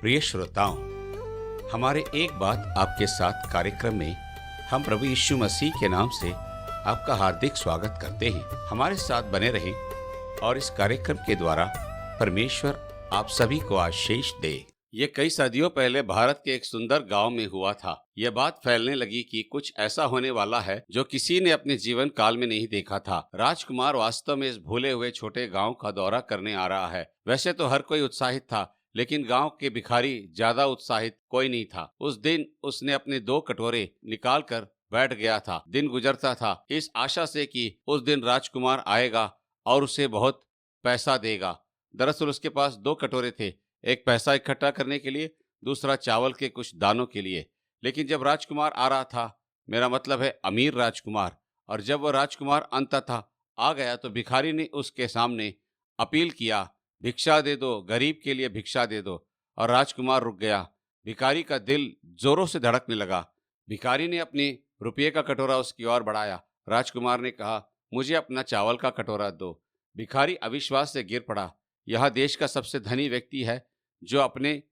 प्रिय श्रोताओं, हमारे एक बात आपके साथ कार्यक्रम में हम प्रभु यीशु मसीह के नाम से आपका हार्दिक स्वागत करते हैं। हमारे साथ बने रहें और इस कार्यक्रम के द्वारा परमेश्वर आप सभी को आशीष दे। ये कई सदियों पहले भारत के एक सुंदर गांव में हुआ था। यह बात फैलने लगी कि कुछ ऐसा होने वाला है जो किसी ने अपने जीवन काल में नहीं देखा था। राजकुमार वास्तव में इस भूले हुए छोटे गांव का दौरा करने आ रहा है। वैसे तो हर कोई उत्साहित था, लेकिन गांव के भिखारी ज्यादा उत्साहित कोई नहीं था। उस दिन उसने अपने 2 कटोरे निकाल कर बैठ गया था। दिन गुजरता था इस आशा से कि उस दिन राजकुमार आएगा और उसे बहुत पैसा देगा। दरअसल उसके पास 2 कटोरे थे, एक पैसा इकट्ठा करने के लिए, दूसरा चावल के कुछ दानों के लिए। लेकिन जब राजकुमार आ रहा था, मेरा मतलब है अमीर राजकुमार, और जब वह राजकुमार अंततः आ गया तो भिखारी ने उसके सामने अपील किया, भिक्षा दे दो, गरीब के लिए भिक्षा दे दो। और राजकुमार रुक गया। भिखारी का दिल जोरों से धड़कने लगा। भिखारी ने अपने रुपये का कटोरा उसकी ओर बढ़ाया। राजकुमार ने कहा, मुझे अपना चावल का कटोरा दो। भिखारी अविश्वास से गिर पड़ा। यह देश का सबसे धनी व्यक्ति है जो अपने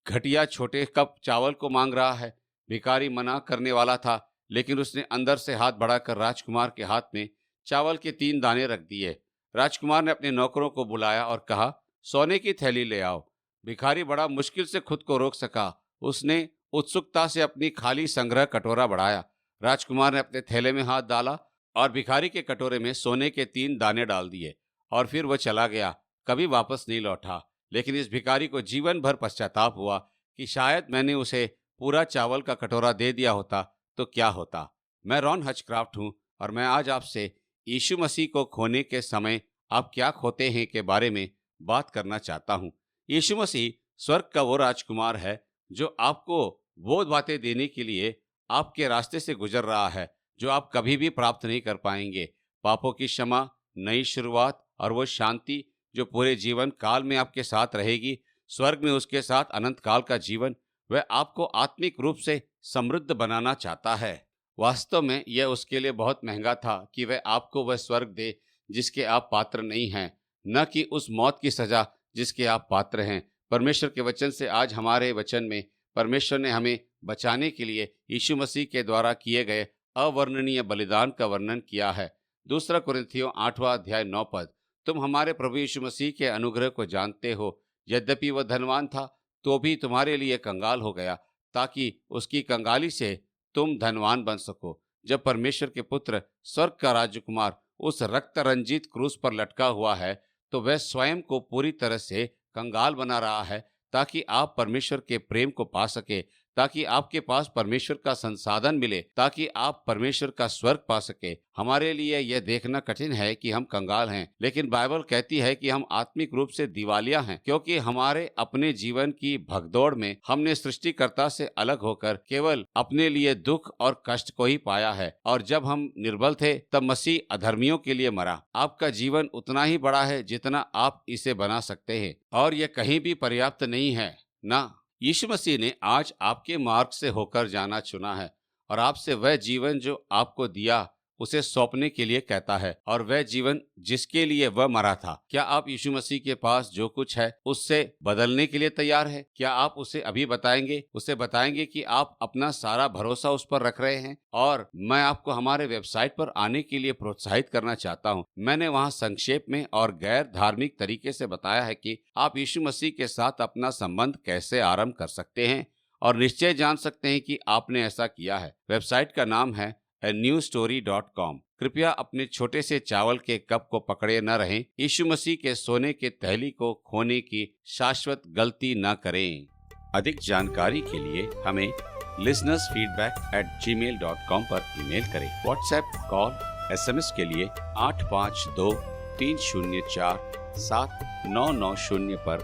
घटिया छोटे कप चावल को मांग रहा है। भिखारी मना करने वाला था, लेकिन उसने अंदर से हाथ बढ़ाकर राजकुमार के हाथ में चावल के 3 दाने रख दिए। राजकुमार ने अपने नौकरों को बुलाया और कहा, सोने की थैली ले आओ। भिखारी बड़ा मुश्किल से खुद को रोक सका। उसने उत्सुकता से अपनी खाली संग्रह कटोरा बढ़ाया। राजकुमार ने अपने थैले में हाथ डाला और भिखारी के कटोरे में सोने के 3 दाने डाल दिए, और फिर वह चला गया, कभी वापस नहीं लौटा। लेकिन इस भिखारी को जीवन भर पश्चाताप हुआ कि शायद मैंने उसे पूरा चावल का कटोरा दे दिया होता तो क्या होता। मैं रॉन हचक्राफ्ट हूँ और मैं आज आपसे यीशु मसीह को खोने के समय आप क्या खोते हैं के बारे में बात करना चाहता हूँ। यीशु मसीह स्वर्ग का वो राजकुमार है जो आपको वो बातें देने के लिए आपके रास्ते से गुजर रहा है जो आप कभी भी प्राप्त नहीं कर पाएंगे। पापों की क्षमा, नई शुरुआत और वो शांति जो पूरे जीवन काल में आपके साथ रहेगी, स्वर्ग में उसके साथ अनंत काल का जीवन। वह आपको आत्मिक रूप से समृद्ध बनाना चाहता है। वास्तव में यह उसके लिए बहुत महंगा था कि वह आपको वह स्वर्ग दे जिसके आप पात्र नहीं हैं, न कि उस मौत की सजा जिसके आप पात्र हैं। परमेश्वर के वचन से आज हमारे वचन में परमेश्वर ने हमें बचाने के लिए यीशु मसीह के द्वारा किए गए अवर्णनीय बलिदान का वर्णन किया है। 2 कुरिन्थियों 8वां अध्याय 9 पद। तुम हमारे प्रभु यीशु मसीह के अनुग्रह को जानते हो। यद्यपि वह धनवान था तो भी तुम्हारे लिए कंगाल हो गया, ताकि उसकी कंगाली से तुम धनवान बन सको। जब परमेश्वर के पुत्र स्वर्ग का राजकुमार उस रक्त रंजित क्रूस पर लटका हुआ है, तो वह स्वयं को पूरी तरह से कंगाल बना रहा है ताकि आप परमेश्वर के प्रेम को पा सके, ताकि आपके पास परमेश्वर का संसाधन मिले, ताकि आप परमेश्वर का स्वर्ग पा सके। हमारे लिए यह देखना कठिन है कि हम कंगाल हैं, लेकिन बाइबल कहती है कि हम आत्मिक रूप से दिवालिया हैं, क्योंकि हमारे अपने जीवन की भगदौड़ में हमने सृष्टिकर्ता से अलग होकर केवल अपने लिए दुख और कष्ट को ही पाया है। और जब हम निर्बल थे तब मसीह अधर्मियों के लिए मरा। आपका जीवन उतना ही बड़ा है जितना आप इसे बना सकते हैं, और यह कहीं भी पर्याप्त नहीं है ना। यीशु मसीह ने आज आपके मार्ग से होकर जाना चुना है और आपसे वह जीवन जो आपको दिया उसे सौंपने के लिए कहता है, और वह जीवन जिसके लिए वह मरा था। क्या आप यीशु मसीह के पास जो कुछ है उससे बदलने के लिए तैयार है? क्या आप उसे अभी बताएंगे? उसे बताएंगे कि आप अपना सारा भरोसा उस पर रख रहे हैं? और मैं आपको हमारे वेबसाइट पर आने के लिए प्रोत्साहित करना चाहता हूँ। मैंने वहाँ संक्षेप में और गैर धार्मिक तरीके से बताया है कि आप यीशु मसीह के साथ अपना संबंध कैसे आरंभ कर सकते हैं और निश्चय जान सकते हैं कि आपने ऐसा किया है। वेबसाइट का नाम है anewstory.com। कृपया अपने छोटे से चावल के कप को पकड़े न रहें। यीशु मसीह के सोने के थैली को खोने की शाश्वत गलती न करें। अधिक जानकारी के लिए हमें listenersfeedback@gmail.com पर ईमेल करें। व्हाट्सएप, कॉल, SMS के लिए 8523047990 पर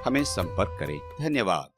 हमें संपर्क करें। धन्यवाद।